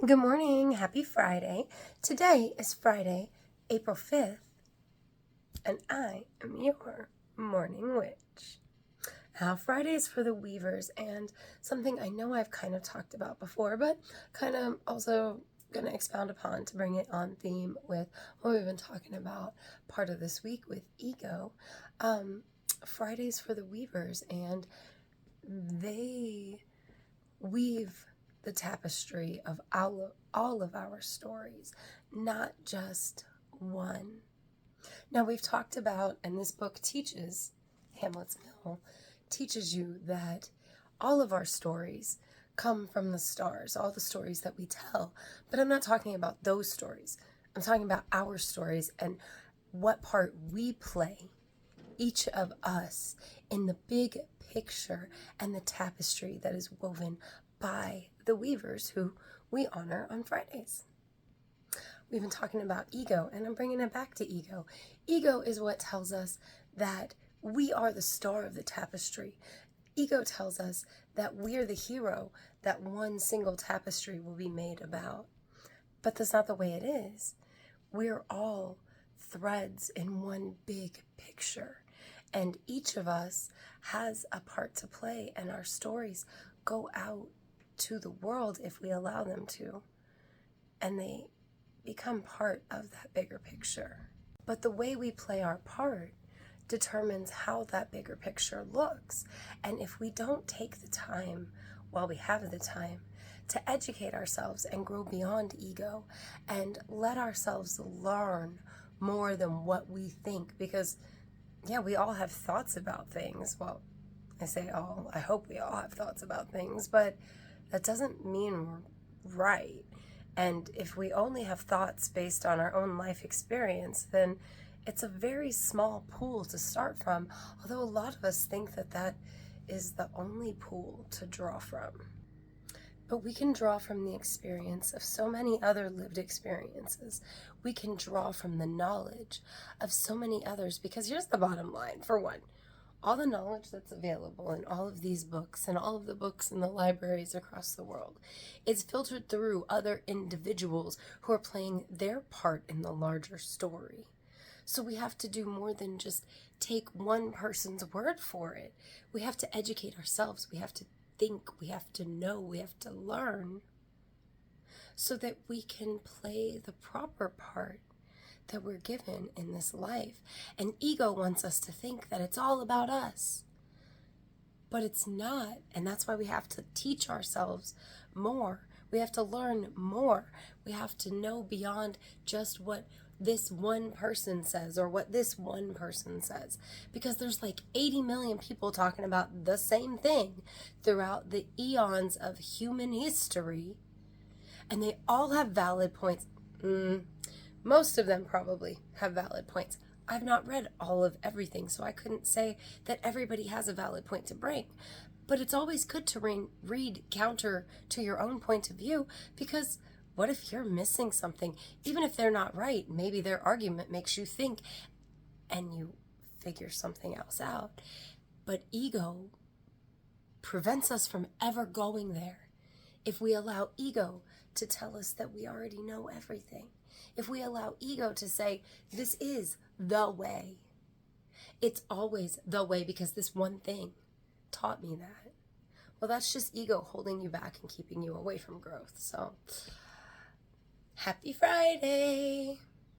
Good morning. Happy Friday. Today is Friday, April 5th, and I am your morning witch. Now, Friday is for the weavers, and something I know I've kind of talked about before, but kind of also going to expound upon to bring it on theme with what we've been talking about part of this week with ego. Friday's for the weavers, and they weave the tapestry of all of our stories, not just one. Now, we've talked about, and this book teaches, Hamlet's Mill, teaches you that all of our stories come from the stars, all the stories that we tell. But I'm not talking about those stories. I'm talking about our stories and what part we play, each of us, in the big picture and the tapestry that is woven by the weavers who we honor on Fridays. We've been talking about ego, and I'm bringing it back to ego. Ego is what tells us that we are the star of the tapestry. Ego tells us that we're the hero that one single tapestry will be made about. But that's not the way it is. We're all threads in one big picture, and each of us has a part to play, and our stories go out to the world if we allow them to, and they become part of that bigger picture. But the way we play our part determines how that bigger picture looks. And if we don't take the time, while we have the time, to educate ourselves and grow beyond ego and let ourselves learn more than what we think, because yeah, we all have thoughts about things. Well, I say all, I hope we all have thoughts about things, but that doesn't mean we're right. And if we only have thoughts based on our own life experience, then it's a very small pool to start from, although a lot of us think that that is the only pool to draw from. But we can draw from the experience of so many other lived experiences. We can draw from the knowledge of so many others, because here's the bottom line. For one, all the knowledge that's available in all of these books and all of the books in the libraries across the world is filtered through other individuals who are playing their part in the larger story. So we have to do more than just take one person's word for it. We have to educate ourselves. We have to think. We have to know. We have to learn so that we can play the proper part that we're given in this life. And ego wants us to think that it's all about us. But it's not. And that's why we have to teach ourselves more. We have to learn more. We have to know beyond just what this one person says or what this one person says. Because there's like 80 million people talking about the same thing throughout the eons of human history. And they all have valid points. Most of them probably have valid points. I've not read all of everything, so I couldn't say that everybody has a valid point to bring. But it's always good to read counter to your own point of view, because what if you're missing something? Even if they're not right, maybe their argument makes you think and you figure something else out. But ego prevents us from ever going there. If we allow ego to tell us that we already know everything, if we allow ego to say, this is the way, it's always the way because this one thing taught me that, well, that's just ego holding you back and keeping you away from growth. So, happy Friday!